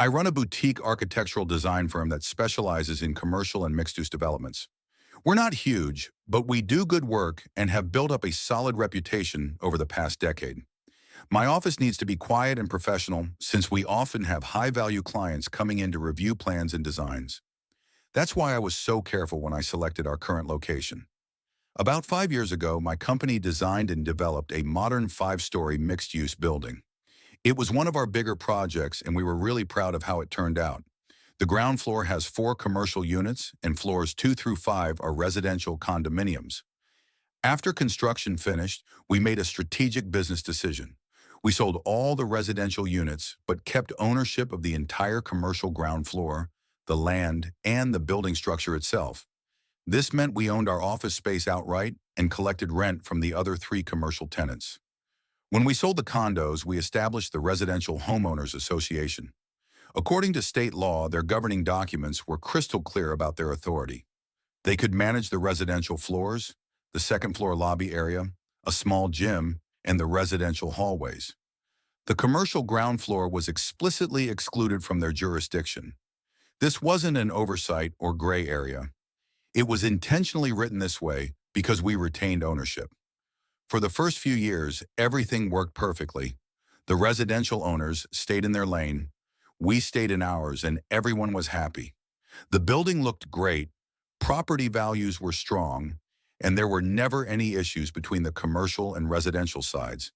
I run a boutique architectural design firm that specializes in commercial and mixed-use developments. We're not huge, but we do good work and have built up a solid reputation over the past decade. My office needs to be quiet and professional since we often have high-value clients coming in to review plans and designs. That's why I was so careful when I selected our current location. About 5 years ago, my company designed and developed a modern five-story mixed-use building. It was one of our bigger projects, and we were really proud of how it turned out. The ground floor has four commercial units, and floors 2 through 5 are residential condominiums. After construction finished, we made a strategic business decision. We sold all the residential units, but kept ownership of the entire commercial ground floor, the land, and the building structure itself. This meant we owned our office space outright and collected rent from the other three commercial tenants. When we sold the condos, we established the Residential Homeowners Association. According to state law, their governing documents were crystal clear about their authority. They could manage the residential floors, the second floor lobby area, a small gym, and the residential hallways. The commercial ground floor was explicitly excluded from their jurisdiction. This wasn't an oversight or gray area. It was intentionally written this way because we retained ownership. For the first few years, everything worked perfectly. The residential owners stayed in their lane, we stayed in ours, and everyone was happy. The building looked great, property values were strong, and there were never any issues between the commercial and residential sides.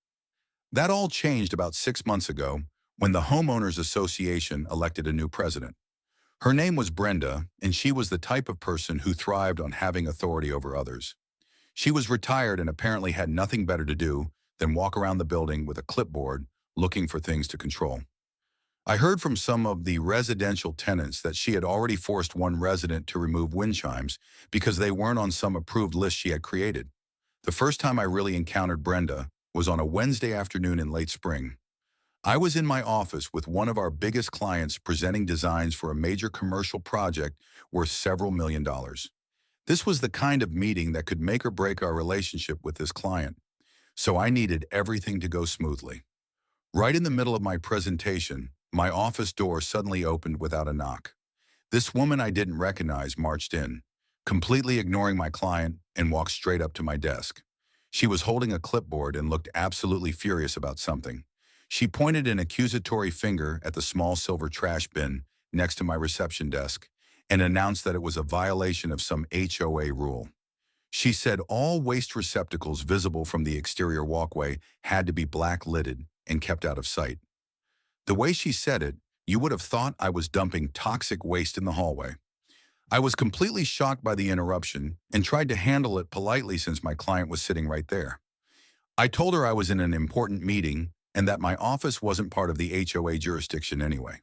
That all changed about 6 months ago when the Homeowners Association elected a new president. Her name was Brenda, and she was the type of person who thrived on having authority over others. She was retired and apparently had nothing better to do than walk around the building with a clipboard looking for things to control. I heard from some of the residential tenants that she had already forced one resident to remove wind chimes because they weren't on some approved list she had created. The first time I really encountered Brenda was on a Wednesday afternoon in late spring. I was in my office with one of our biggest clients presenting designs for a major commercial project worth several $1,000,000. This was the kind of meeting that could make or break our relationship with this client, so I needed everything to go smoothly. Right in the middle of my presentation, my office door suddenly opened without a knock. This woman I didn't recognize marched in, completely ignoring my client, and walked straight up to my desk. She was holding a clipboard and looked absolutely furious about something. She pointed an accusatory finger at the small silver trash bin next to my reception desk and announced that it was a violation of some HOA rule. She said all waste receptacles visible from the exterior walkway had to be black-lidded and kept out of sight. The way she said it, you would have thought I was dumping toxic waste in the hallway. I was completely shocked by the interruption and tried to handle it politely since my client was sitting right there. I told her I was in an important meeting and that my office wasn't part of the HOA jurisdiction anyway.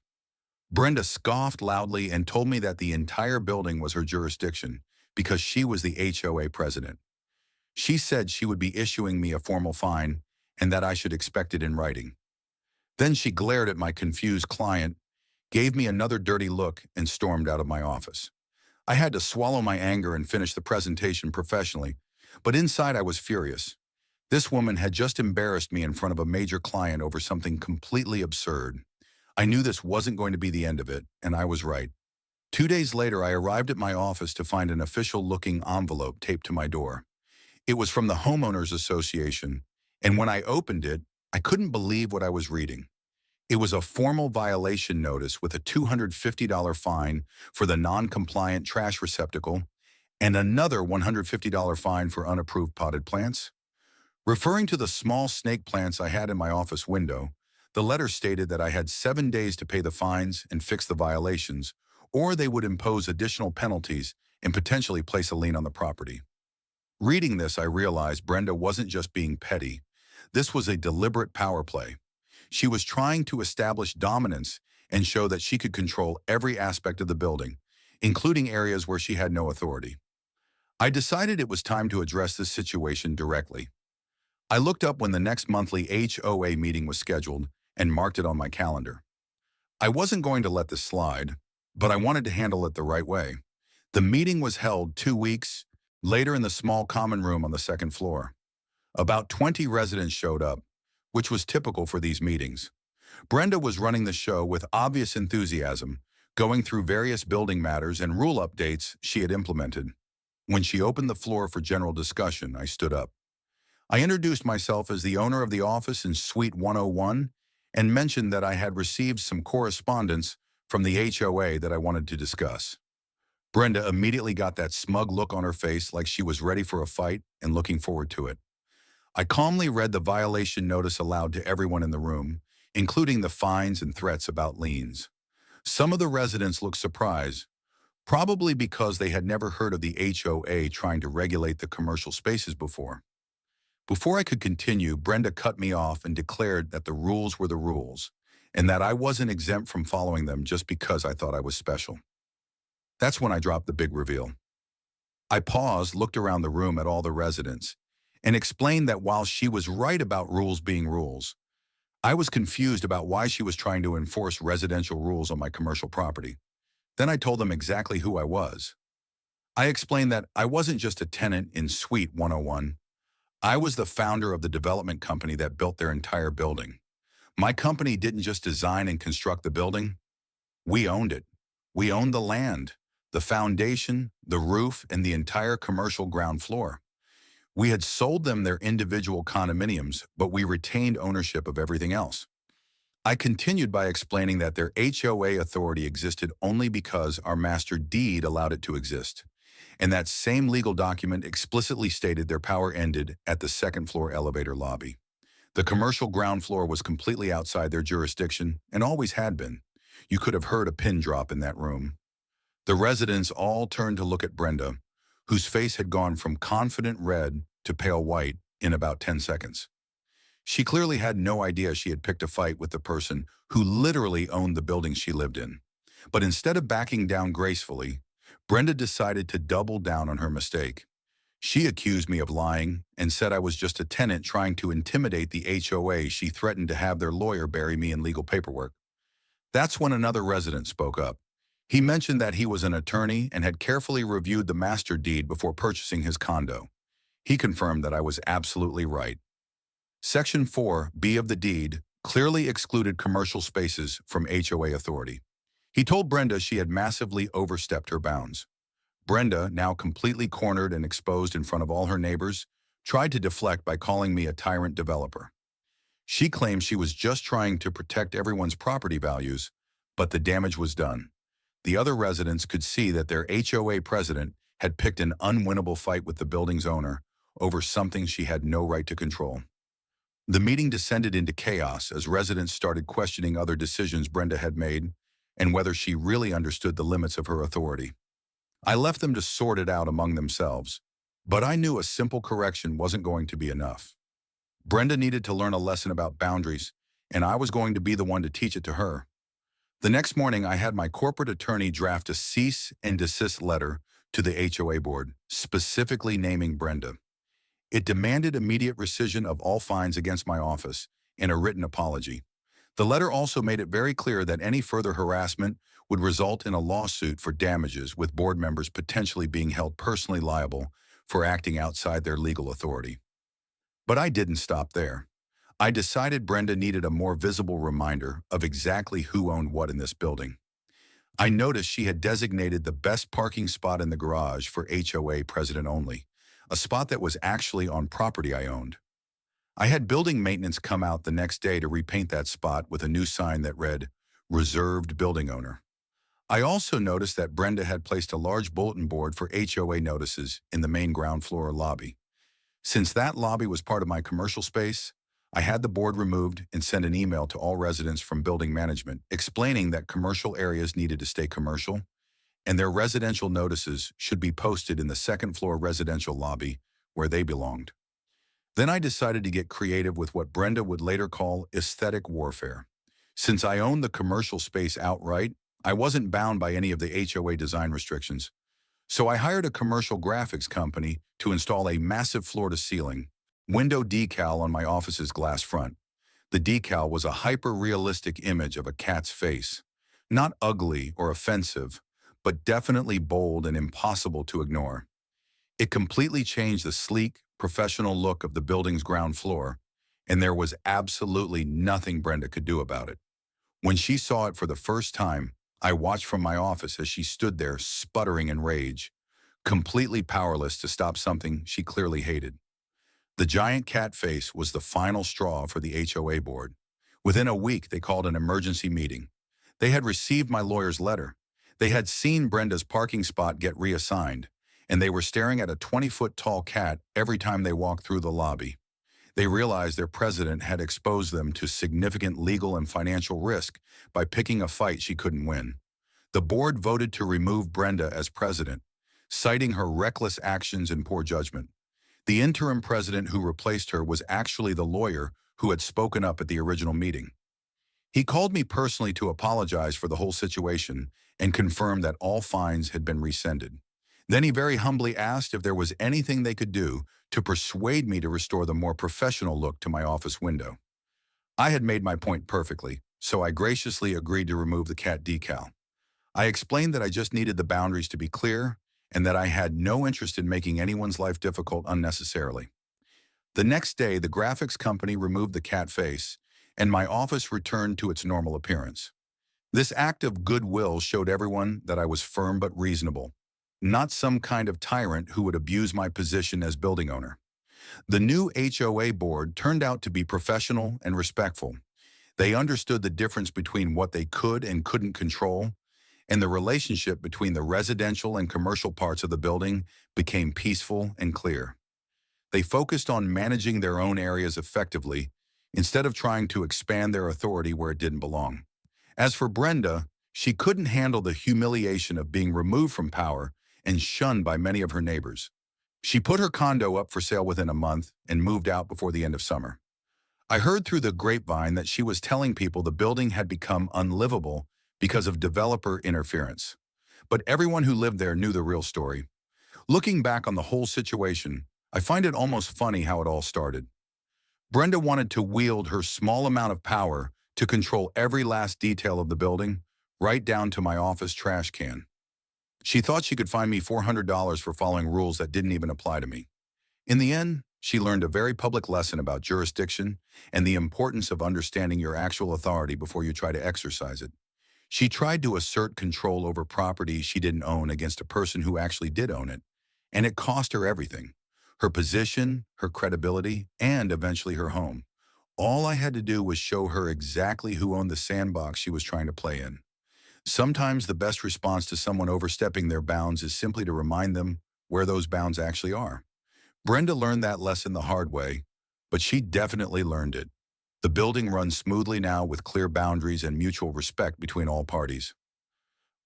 Brenda scoffed loudly and told me that the entire building was her jurisdiction because she was the HOA president. She said she would be issuing me a formal fine and that I should expect it in writing. Then she glared at my confused client, gave me another dirty look, and stormed out of my office. I had to swallow my anger and finish the presentation professionally, but inside I was furious. This woman had just embarrassed me in front of a major client over something completely absurd. I knew this wasn't going to be the end of it, and I was right. 2 days later, I arrived at my office to find an official-looking envelope taped to my door. It was from the Homeowners Association, and when I opened it, I couldn't believe what I was reading. It was a formal violation notice with a $250 fine for the non-compliant trash receptacle and another $150 fine for unapproved potted plants. Referring to the small snake plants I had in my office window, the letter stated that I had 7 days to pay the fines and fix the violations, or they would impose additional penalties and potentially place a lien on the property. Reading this, I realized Brenda wasn't just being petty. This was a deliberate power play. She was trying to establish dominance and show that she could control every aspect of the building, including areas where she had no authority. I decided it was time to address this situation directly. I looked up when the next monthly HOA meeting was scheduled and marked it on my calendar. I wasn't going to let this slide, but I wanted to handle it the right way. The meeting was held 2 weeks later in the small common room on the second floor. About 20 residents showed up, which was typical for these meetings. Brenda was running the show with obvious enthusiasm, going through various building matters and rule updates she had implemented. When she opened the floor for general discussion, I stood up. I introduced myself as the owner of the office in Suite 101 and mentioned that I had received some correspondence from the HOA that I wanted to discuss. Brenda immediately got that smug look on her face like she was ready for a fight and looking forward to it. I calmly read the violation notice aloud to everyone in the room, including the fines and threats about liens. Some of the residents looked surprised, probably because they had never heard of the HOA trying to regulate the commercial spaces before. Before I could continue, Brenda cut me off and declared that the rules were the rules, and that I wasn't exempt from following them just because I thought I was special. That's when I dropped the big reveal. I paused, looked around the room at all the residents, and explained that while she was right about rules being rules, I was confused about why she was trying to enforce residential rules on my commercial property. Then I told them exactly who I was. I explained that I wasn't just a tenant in Suite 101. I was the founder of the development company that built their entire building. My company didn't just design and construct the building. We owned it. We owned the land, the foundation, the roof, and the entire commercial ground floor. We had sold them their individual condominiums, but we retained ownership of everything else. I continued by explaining that their HOA authority existed only because our master deed allowed it to exist, and that same legal document explicitly stated their power ended at the second floor elevator lobby. The commercial ground floor was completely outside their jurisdiction and always had been. You could have heard a pin drop in that room. The residents all turned to look at Brenda, whose face had gone from confident red to pale white in about 10 seconds. She clearly had no idea she had picked a fight with the person who literally owned the building she lived in. But instead of backing down gracefully, Brenda decided to double down on her mistake. She accused me of lying and said I was just a tenant trying to intimidate the HOA. She threatened to have their lawyer bury me in legal paperwork. That's when another resident spoke up. He mentioned that he was an attorney and had carefully reviewed the master deed before purchasing his condo. He confirmed that I was absolutely right. Section 4B of the deed clearly excluded commercial spaces from HOA authority. He told Brenda she had massively overstepped her bounds. Brenda, now completely cornered and exposed in front of all her neighbors, tried to deflect by calling me a tyrant developer. She claimed she was just trying to protect everyone's property values, but the damage was done. The other residents could see that their HOA president had picked an unwinnable fight with the building's owner over something she had no right to control. The meeting descended into chaos as residents started questioning other decisions Brenda had made and whether she really understood the limits of her authority. I left them to sort it out among themselves, but I knew a simple correction wasn't going to be enough. Brenda needed to learn a lesson about boundaries, and I was going to be the one to teach it to her. The next morning, I had my corporate attorney draft a cease and desist letter to the HOA board, specifically naming Brenda. It demanded immediate rescission of all fines against my office and a written apology. The letter also made it very clear that any further harassment would result in a lawsuit for damages, with board members potentially being held personally liable for acting outside their legal authority. But I didn't stop there. I decided Brenda needed a more visible reminder of exactly who owned what in this building. I noticed she had designated the best parking spot in the garage for HOA president only, a spot that was actually on property I owned. I had building maintenance come out the next day to repaint that spot with a new sign that read, "Reserved Building Owner." I also noticed that Brenda had placed a large bulletin board for HOA notices in the main ground floor lobby. Since that lobby was part of my commercial space, I had the board removed and sent an email to all residents from building management explaining that commercial areas needed to stay commercial and their residential notices should be posted in the second floor residential lobby where they belonged. Then I decided to get creative with what Brenda would later call aesthetic warfare. Since I owned the commercial space outright, I wasn't bound by any of the HOA design restrictions. So I hired a commercial graphics company to install a massive floor-to-ceiling window decal on my office's glass front. The decal was a hyper-realistic image of a cat's face. Not ugly or offensive, but definitely bold and impossible to ignore. It completely changed the sleek, professional look of the building's ground floor, and there was absolutely nothing Brenda could do about it. When she saw it for the first time, I watched from my office as she stood there sputtering in rage, completely powerless to stop something she clearly hated. The giant cat face was the final straw for the HOA board. Within a week, they called an emergency meeting. They had received my lawyer's letter. They had seen Brenda's parking spot get reassigned, and they were staring at a 20-foot tall cat every time they walked through the lobby. They realized their president had exposed them to significant legal and financial risk by picking a fight she couldn't win. The board voted to remove Brenda as president, citing her reckless actions and poor judgment. The interim president who replaced her was actually the lawyer who had spoken up at the original meeting. He called me personally to apologize for the whole situation and confirmed that all fines had been rescinded. Then he very humbly asked if there was anything they could do to persuade me to restore the more professional look to my office window. I had made my point perfectly, so I graciously agreed to remove the cat decal. I explained that I just needed the boundaries to be clear and that I had no interest in making anyone's life difficult unnecessarily. The next day, the graphics company removed the cat face, and my office returned to its normal appearance. This act of goodwill showed everyone that I was firm but reasonable, not some kind of tyrant who would abuse my position as building owner. The new HOA board turned out to be professional and respectful. They understood the difference between what they could and couldn't control, and the relationship between the residential and commercial parts of the building became peaceful and clear. They focused on managing their own areas effectively instead of trying to expand their authority where it didn't belong. As for Brenda, she couldn't handle the humiliation of being removed from power and shunned by many of her neighbors. She put her condo up for sale within a month and moved out before the end of summer. I heard through the grapevine that she was telling people the building had become unlivable because of developer interference. But everyone who lived there knew the real story. Looking back on the whole situation, I find it almost funny how it all started. Brenda wanted to wield her small amount of power to control every last detail of the building, right down to my office trash can. She thought she could fine me $400 for following rules that didn't even apply to me. In the end, she learned a very public lesson about jurisdiction and the importance of understanding your actual authority before you try to exercise it. She tried to assert control over property she didn't own against a person who actually did own it, and it cost her everything: her position, her credibility, and eventually her home. All I had to do was show her exactly who owned the sandbox she was trying to play in. Sometimes the best response to someone overstepping their bounds is simply to remind them where those bounds actually are. Brenda learned that lesson the hard way, but she definitely learned it. The building runs smoothly now with clear boundaries and mutual respect between all parties.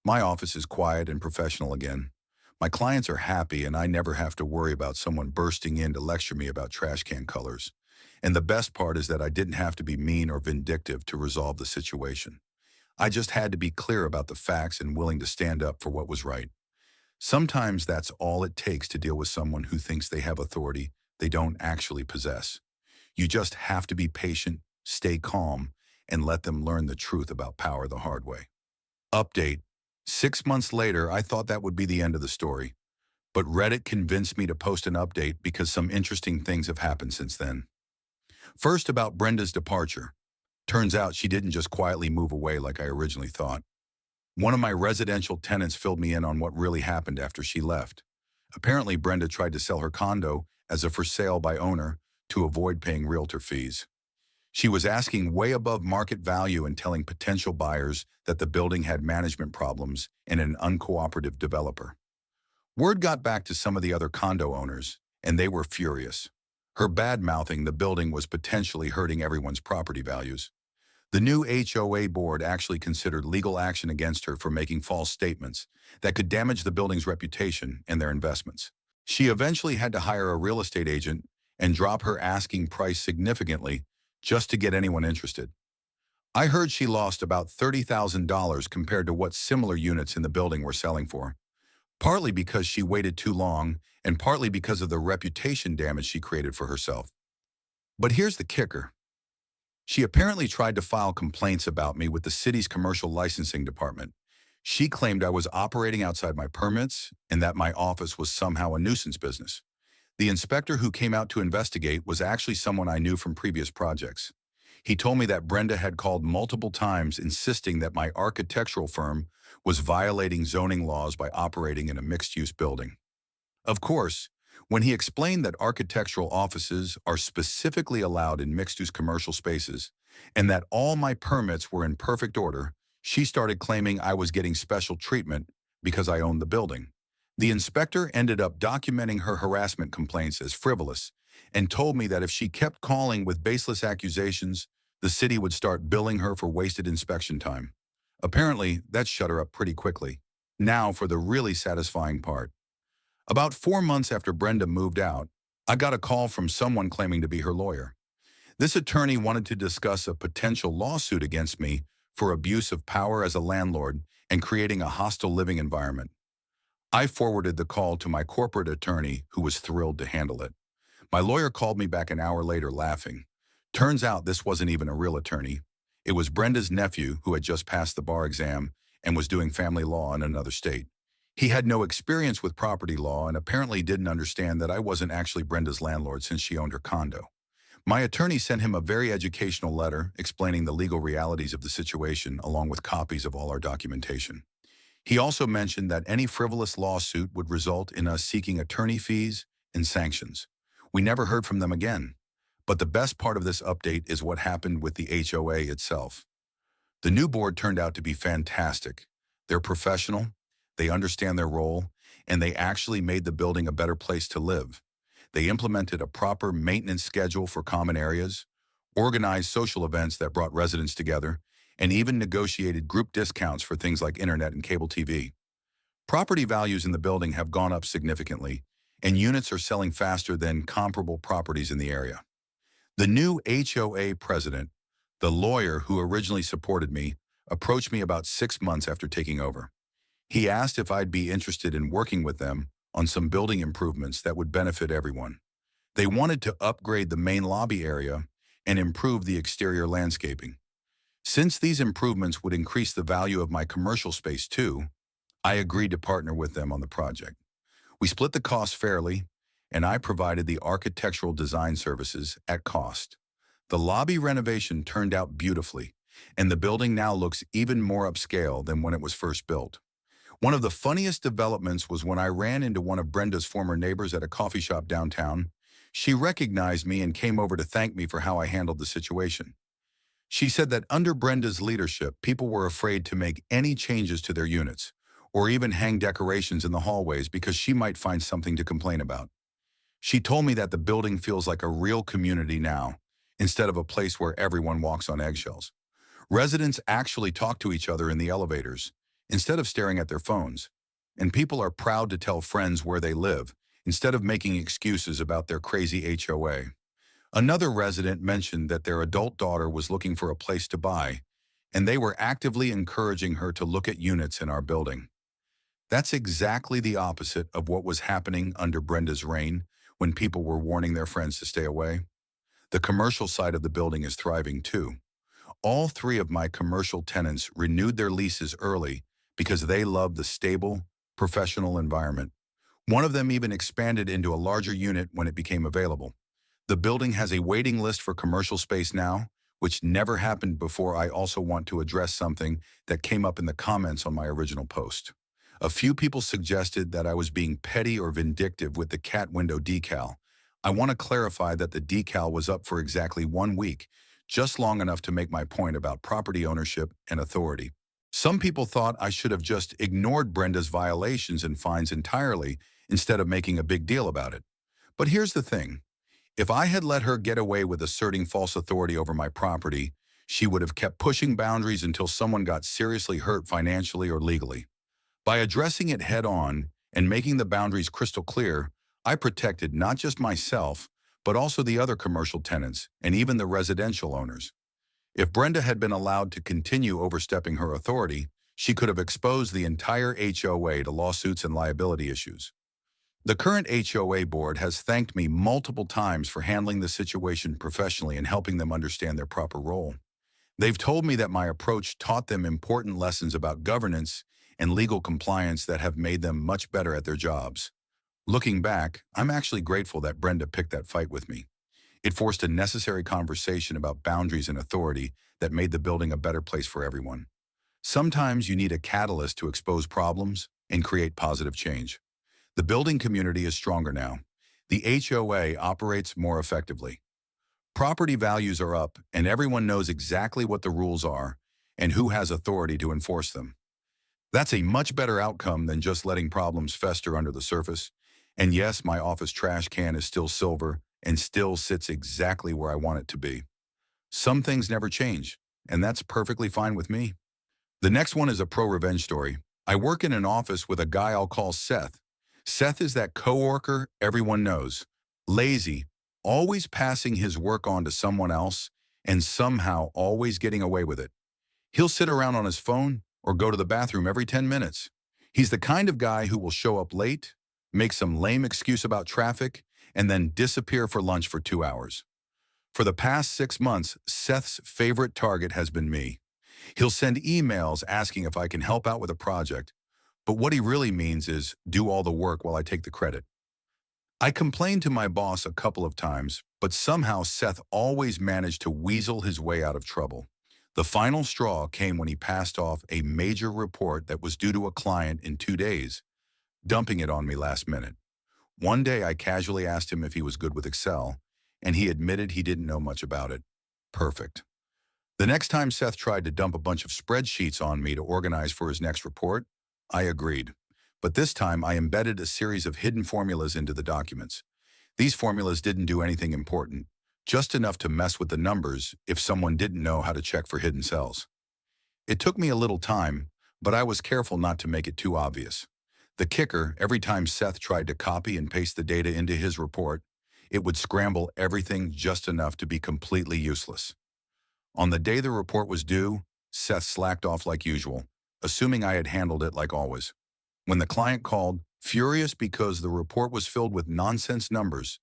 My office is quiet and professional again. My clients are happy and I never have to worry about someone bursting in to lecture me about trash can colors. And the best part is that I didn't have to be mean or vindictive to resolve the situation. I just had to be clear about the facts and willing to stand up for what was right. Sometimes that's all it takes to deal with someone who thinks they have authority they don't actually possess. You just have to be patient, stay calm, and let them learn the truth about power the hard way. Update: 6 months later, I thought that would be the end of the story. But Reddit convinced me to post an update because some interesting things have happened since then. First, about Brenda's departure. Turns out she didn't just quietly move away like I originally thought. One of my residential tenants filled me in on what really happened after she left. Apparently, Brenda tried to sell her condo as a for sale by owner to avoid paying realtor fees. She was asking way above market value and telling potential buyers that the building had management problems and an uncooperative developer. Word got back to some of the other condo owners, and they were furious. Her bad-mouthing the building was potentially hurting everyone's property values. The new HOA board actually considered legal action against her for making false statements that could damage the building's reputation and their investments. She eventually had to hire a real estate agent and drop her asking price significantly just to get anyone interested. I heard she lost about $30,000 compared to what similar units in the building were selling for, partly because she waited too long and partly because of the reputation damage she created for herself. But here's the kicker. She apparently tried to file complaints about me with the city's commercial licensing department. She claimed I was operating outside my permits and that my office was somehow a nuisance business. The inspector who came out to investigate was actually someone I knew from previous projects. He told me that Brenda had called multiple times insisting that my architectural firm was violating zoning laws by operating in a mixed-use building. Of course, when he explained that architectural offices are specifically allowed in mixed-use commercial spaces and that all my permits were in perfect order, she started claiming I was getting special treatment because I owned the building. The inspector ended up documenting her harassment complaints as frivolous and told me that if she kept calling with baseless accusations, the city would start billing her for wasted inspection time. Apparently, that shut her up pretty quickly. Now for the really satisfying part. About 4 months after Brenda moved out, I got a call from someone claiming to be her lawyer. This attorney wanted to discuss a potential lawsuit against me for abuse of power as a landlord and creating a hostile living environment. I forwarded the call to my corporate attorney, who was thrilled to handle it. My lawyer called me back an hour later laughing. Turns out this wasn't even a real attorney. It was Brenda's nephew who had just passed the bar exam and was doing family law in another state. He had no experience with property law and apparently didn't understand that I wasn't actually Brenda's landlord since she owned her condo. My attorney sent him a very educational letter explaining the legal realities of the situation along with copies of all our documentation. He also mentioned that any frivolous lawsuit would result in us seeking attorney fees and sanctions. We never heard from them again. But the best part of this update is what happened with the HOA itself. The new board turned out to be fantastic. They're professional, they understand their role, and they actually made the building a better place to live. They implemented a proper maintenance schedule for common areas, organized social events that brought residents together, and even negotiated group discounts for things like internet and cable TV. Property values in the building have gone up significantly, and units are selling faster than comparable properties in the area. The new HOA president, the lawyer who originally supported me, approached me about 6 months after taking over. He asked if I'd be interested in working with them on some building improvements that would benefit everyone. They wanted to upgrade the main lobby area and improve the exterior landscaping. Since these improvements would increase the value of my commercial space too, I agreed to partner with them on the project. We split the cost fairly, and I provided the architectural design services at cost. The lobby renovation turned out beautifully, and the building now looks even more upscale than when it was first built. One of the funniest developments was when I ran into one of Brenda's former neighbors at a coffee shop downtown. She recognized me and came over to thank me for how I handled the situation. She said that under Brenda's leadership, people were afraid to make any changes to their units, or even hang decorations in the hallways because she might find something to complain about. She told me that the building feels like a real community now, instead of a place where everyone walks on eggshells. Residents actually talk to each other in the elevators, instead of staring at their phones. And people are proud to tell friends where they live, instead of making excuses about their crazy HOA. Another resident mentioned that their adult daughter was looking for a place to buy, and they were actively encouraging her to look at units in our building. That's exactly the opposite of what was happening under Brenda's reign, when people were warning their friends to stay away. The commercial side of the building is thriving too. All three of my commercial tenants renewed their leases early because they love the stable, professional environment. One of them even expanded into a larger unit when it became available. The building has a waiting list for commercial space now, which never happened before. I also want to address something that came up in the comments on my original post. A few people suggested that I was being petty or vindictive with the cat window decal. I want to clarify that the decal was up for exactly 1 week, just long enough to make my point about property ownership and authority. Some people thought I should have just ignored Brenda's violations and fines entirely instead of making a big deal about it. But here's the thing. If I had let her get away with asserting false authority over my property, she would have kept pushing boundaries until someone got seriously hurt financially or legally. By addressing it head-on and making the boundaries crystal clear, I protected not just myself, but also the other commercial tenants and even the residential owners. If Brenda had been allowed to continue overstepping her authority, she could have exposed the entire HOA to lawsuits and liability issues. The current HOA board has thanked me multiple times for handling the situation professionally and helping them understand their proper role. They've told me that my approach taught them important lessons about governance and legal compliance that have made them much better at their jobs. Looking back, I'm actually grateful that Brenda picked that fight with me. It forced a necessary conversation about boundaries and authority that made the building a better place for everyone. Sometimes you need a catalyst to expose problems and create positive change. The building community is stronger now. The HOA operates more effectively. Property values are up, and everyone knows exactly what the rules are and who has authority to enforce them. That's a much better outcome than just letting problems fester under the surface. And yes, my office trash can is still silver and still sits exactly where I want it to be. Some things never change, and that's perfectly fine with me. The next one is a pro-revenge story. I work in an office with a guy I'll call Seth. Seth is that coworker everyone knows. Lazy, always passing his work on to someone else, and somehow always getting away with it. He'll sit around on his phone or go to the bathroom every 10 minutes. He's the kind of guy who will show up late, make some lame excuse about traffic, and then disappear for lunch for 2 hours. For the past 6 months, Seth's favorite target has been me. He'll send emails asking if I can help out with a project, but what he really means is do all the work while I take the credit. I complained to my boss a couple of times, but somehow Seth always managed to weasel his way out of trouble. The final straw came when he passed off a major report that was due to a client in 2 days, dumping it on me last minute. One day I casually asked him if he was good with Excel, and he admitted he didn't know much about it. Perfect. The next time Seth tried to dump a bunch of spreadsheets on me to organize for his next report, I agreed. But this time I embedded a series of hidden formulas into the documents. These formulas didn't do anything important, just enough to mess with the numbers if someone didn't know how to check for hidden cells. It took me a little time, but I was careful not to make it too obvious. The kicker, every time Seth tried to copy and paste the data into his report, it would scramble everything just enough to be completely useless. On the day the report was due, Seth slacked off like usual, assuming I had handled it like always. When the client called, furious because the report was filled with nonsense numbers,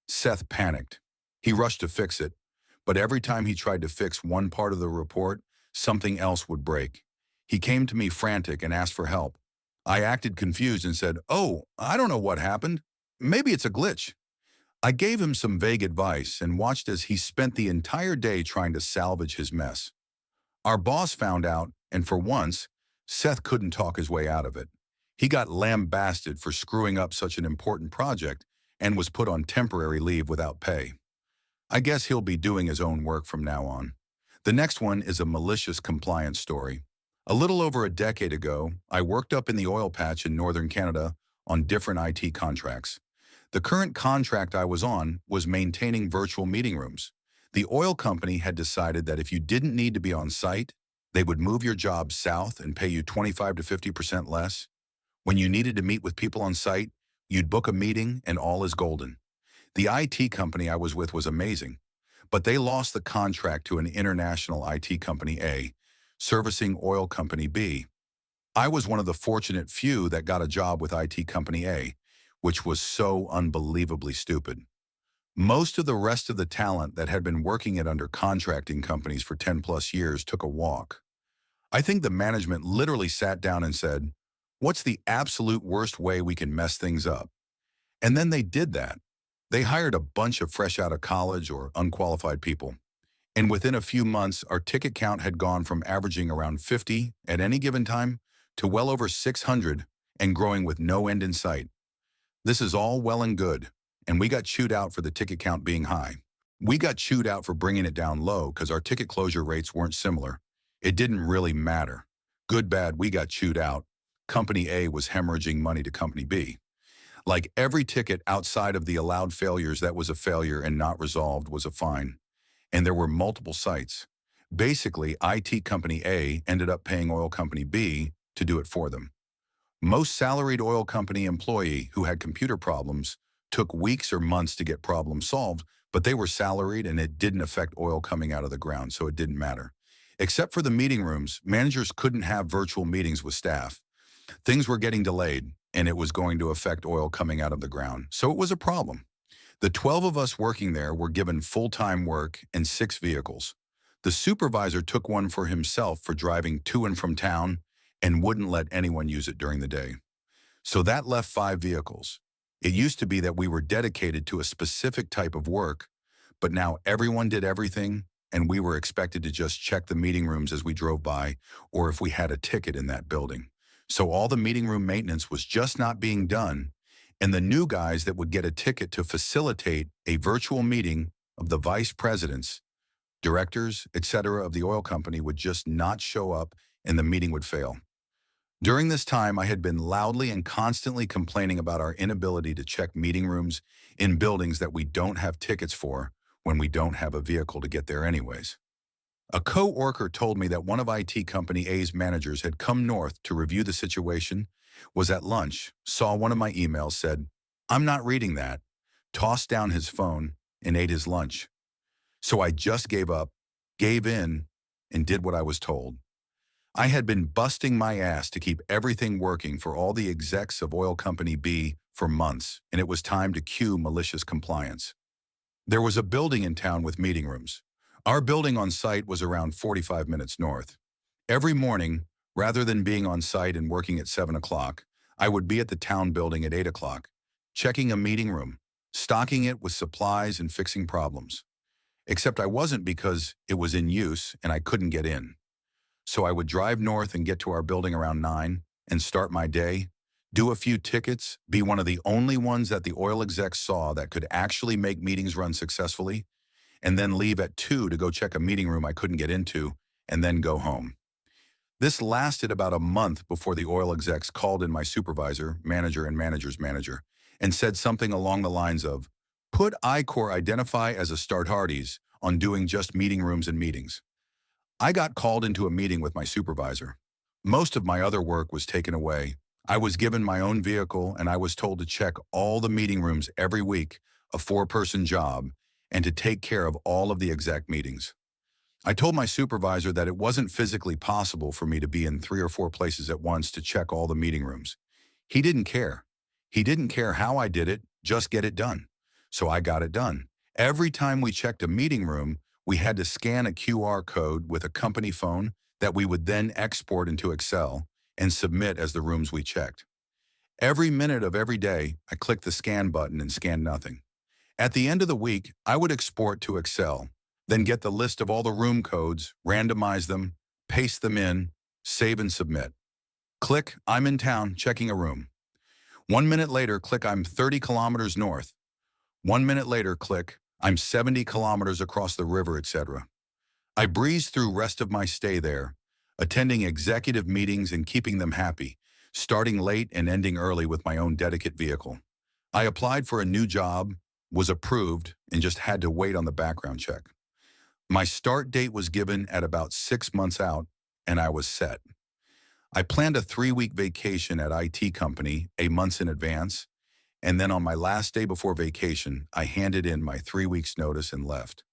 Seth panicked. He rushed to fix it, but every time he tried to fix one part of the report, something else would break. He came to me frantic and asked for help. I acted confused and said, "Oh, I don't know what happened. Maybe it's a glitch." I gave him some vague advice and watched as he spent the entire day trying to salvage his mess. Our boss found out, and for once, Seth couldn't talk his way out of it. He got lambasted for screwing up such an important project and was put on temporary leave without pay. I guess he'll be doing his own work from now on. The next one is a malicious compliance story. A little over a decade ago, I worked up in the oil patch in northern Canada on different IT contracts. The current contract I was on was maintaining virtual meeting rooms. The oil company had decided that if you didn't need to be on site, they would move your job south and pay you 25 to 50% less. When you needed to meet with people on site, you'd book a meeting and all is golden. The IT company I was with was amazing, but they lost the contract to an international IT company A, servicing oil company B. I was one of the fortunate few that got a job with IT company A, which was so unbelievably stupid. Most of the rest of the talent that had been working at under contracting companies for 10 plus years took a walk. I think the management literally sat down and said, "What's the absolute worst way we can mess things up?" And then they did that. They hired a bunch of fresh out of college or unqualified people. And within a few months, our ticket count had gone from averaging around 50 at any given time to well over 600 and growing with no end in sight. This is all well and good, and we got chewed out for the ticket count being high. We got chewed out for bringing it down low because our ticket closure rates weren't similar. It didn't really matter. Good, bad, we got chewed out. Company A was hemorrhaging money to Company B. Like every ticket outside of the allowed failures that was a failure and not resolved was a fine. And there were multiple sites. Basically, IT Company A ended up paying Oil Company B to do it for them. Most salaried oil company employee who had computer problems took weeks or months to get problems solved, but they were salaried and it didn't affect oil coming out of the ground, so it didn't matter. Except for the meeting rooms, managers couldn't have virtual meetings with staff. Things were getting delayed, and it was going to affect oil coming out of the ground, so it was a problem. The 12 of us working there were given full-time work and 6 vehicles. The supervisor took one for himself for driving to and from town and wouldn't let anyone use it during the day. So that left 5 vehicles. It used to be that we were dedicated to a specific type of work, But now everyone did everything, and we were expected to just check the meeting rooms as we drove by, or if we had a ticket in that building. So all the meeting room maintenance was just not being done, and the new guys that would get a ticket to facilitate a virtual meeting of the vice presidents, directors, etc. of the oil company would just not show up, and the meeting would fail. During this time, I had been loudly and constantly complaining about our inability to check meeting rooms in buildings that we don't have tickets for when we don't have a vehicle to get there anyways. A co-worker told me that one of IT company A's managers had come north to review the situation, was at lunch, saw one of my emails, said, "I'm not reading that," tossed down his phone, and ate his lunch. So I just gave up, gave in, and did what I was told. I had been busting my ass to keep everything working for all the execs of Oil Company B for months, and it was time to cue malicious compliance. There was a building in town with meeting rooms. Our building on site was around 45 minutes north. Every morning, rather than being on site and working at 7 o'clock, I would be at the town building at 8 o'clock, checking a meeting room, stocking it with supplies and fixing problems. Except I wasn't, because it was in use and I couldn't get in. So I would drive north and get to our building around 9 and start my day, do a few tickets, be one of the only ones that the oil execs saw that could actually make meetings run successfully, and then leave at 2 to go check a meeting room I couldn't get into, and then go home. This lasted about a month before the oil execs called in my supervisor, manager, and manager's manager and said something along the lines of, "Put I-Core Identify as a start Hardee's on doing just meeting rooms and meetings." I got called into a meeting with my supervisor. Most of my other work was taken away. I was given my own vehicle, and I was told to check all the meeting rooms every week, a 4-person job, and to take care of all of the exec meetings. I told my supervisor that it wasn't physically possible for me to be in 3 or 4 places at once to check all the meeting rooms. He didn't care. He didn't care how I did it, just get it done. So I got it done. Every time we checked a meeting room, we had to scan a QR code with a company phone that we would then export into Excel and submit as the rooms we checked. Every minute of every day, I clicked the scan button and scanned nothing. At the end of the week, I would export to Excel, then get the list of all the room codes, randomize them, paste them in, save and submit. Click, I'm in town, checking a room. 1 minute later, click, I'm 30 kilometers north. 1 minute later, click, I'm 70 kilometers across the river, etc. I breezed through rest of my stay there, attending executive meetings and keeping them happy, starting late and ending early with my own dedicated vehicle. I applied for a new job, was approved, and just had to wait on the background check. My start date was given at about 6 months out, and I was set. I planned a 3-week vacation at IT company a month in advance, and then on my last day before vacation, I handed in my 3 weeks notice and left.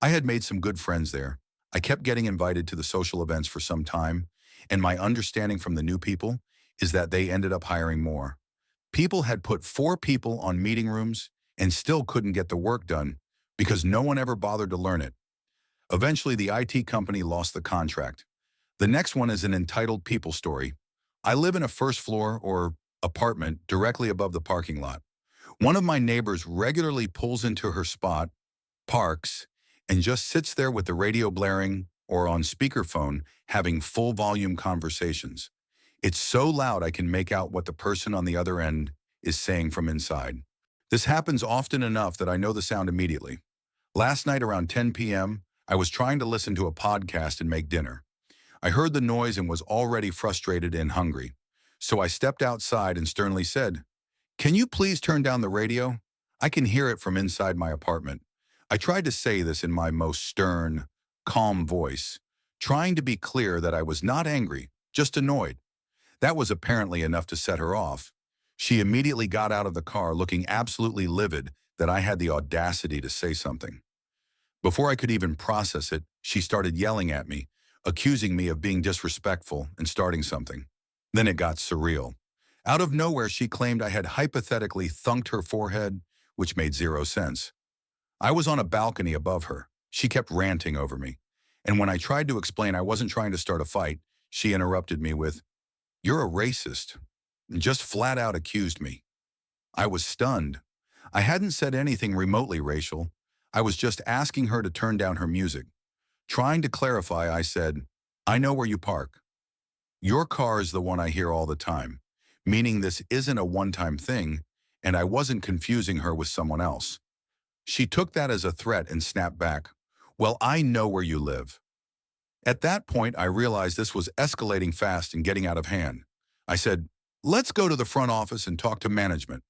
I had made some good friends there. I kept getting invited to the social events for some time, and my understanding from the new people is that they ended up hiring more. People had put 4 people on meeting rooms and still couldn't get the work done because no one ever bothered to learn it. Eventually, the IT company lost the contract. The next one is an entitled people story. I live in a first floor or apartment directly above the parking lot. One of my neighbors regularly pulls into her spot, parks, and just sits there with the radio blaring or on speakerphone having full volume conversations. It's so loud I can make out what the person on the other end is saying from inside. This happens often enough that I know the sound immediately. Last night around 10 p.m., I was trying to listen to a podcast and make dinner. I heard the noise and was already frustrated and hungry. So I stepped outside and sternly said, "Can you please turn down the radio? I can hear it from inside my apartment." I tried to say this in my most stern, calm voice, trying to be clear that I was not angry, just annoyed. That was apparently enough to set her off. She immediately got out of the car looking absolutely livid that I had the audacity to say something. Before I could even process it, she started yelling at me, accusing me of being disrespectful and starting something. Then it got surreal. Out of nowhere, she claimed I had hypothetically thunked her forehead, which made 0 sense. I was on a balcony above her. She kept ranting over me. And when I tried to explain I wasn't trying to start a fight, she interrupted me with, "You're a racist," and just flat out accused me. I was stunned. I hadn't said anything remotely racial. I was just asking her to turn down her music. Trying to clarify, I said, I know where you park. Your car is the one I hear all the time, meaning this isn't a one-time thing, and I wasn't confusing her with someone else. She took that as a threat and snapped back, well, I know where you live. At that point, I realized this was escalating fast and getting out of hand. I said, let's go to the front office and talk to management.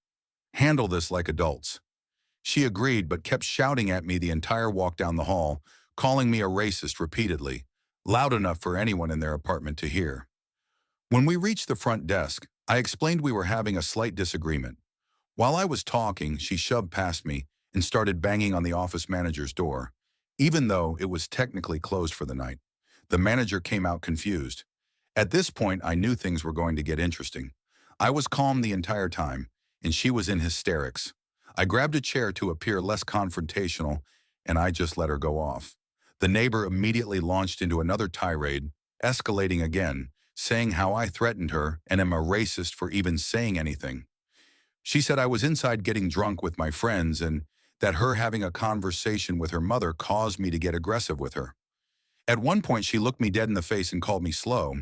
Handle this like adults. She agreed but kept shouting at me the entire walk down the hall, calling me a racist repeatedly, loud enough for anyone in their apartment to hear. When we reached the front desk, I explained we were having a slight disagreement. While I was talking, she shoved past me and started banging on the office manager's door, even though it was technically closed for the night. The manager came out confused. At this point, I knew things were going to get interesting. I was calm the entire time, and she was in hysterics. I grabbed a chair to appear less confrontational, and I just let her go off. The neighbor immediately launched into another tirade, escalating again, saying how I threatened her and am a racist for even saying anything. She said I was inside getting drunk with my friends and that her having a conversation with her mother caused me to get aggressive with her. At one point, she looked me dead in the face and called me slow.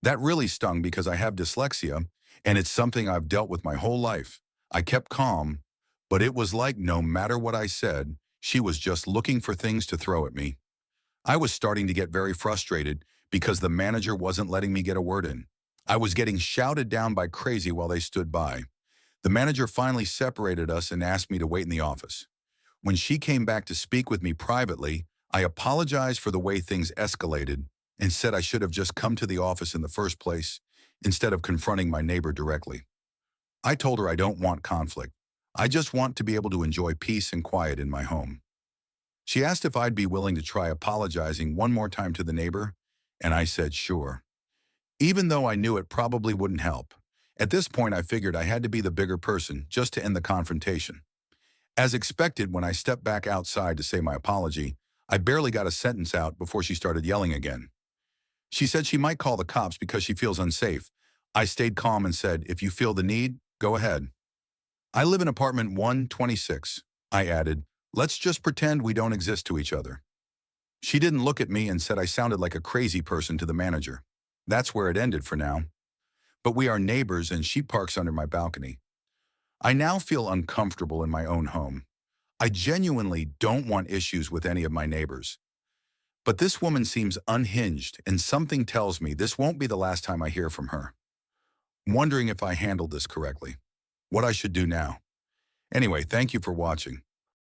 That really stung because I have dyslexia, and it's something I've dealt with my whole life. I kept calm, but it was like no matter what I said, she was just looking for things to throw at me. I was starting to get very frustrated because the manager wasn't letting me get a word in. I was getting shouted down by crazy while they stood by. The manager finally separated us and asked me to wait in the office. When she came back to speak with me privately, I apologized for the way things escalated and said I should have just come to the office in the first place instead of confronting my neighbor directly. I told her I don't want conflict. I just want to be able to enjoy peace and quiet in my home. She asked if I'd be willing to try apologizing one more time to the neighbor, and I said sure. Even though I knew it probably wouldn't help. At this point, I figured I had to be the bigger person just to end the confrontation. As expected, when I stepped back outside to say my apology, I barely got a sentence out before she started yelling again. She said she might call the cops because she feels unsafe. I stayed calm and said, if you feel the need, go ahead. I live in apartment 126. I added, let's just pretend we don't exist to each other. She didn't look at me and said I sounded like a crazy person to the manager. That's where it ended for now. But we are neighbors and she parks under my balcony. I now feel uncomfortable in my own home. I genuinely don't want issues with any of my neighbors. But this woman seems unhinged and something tells me this won't be the last time I hear from her. I'm wondering if I handled this correctly. What I should do now. Anyway, thank you for watching.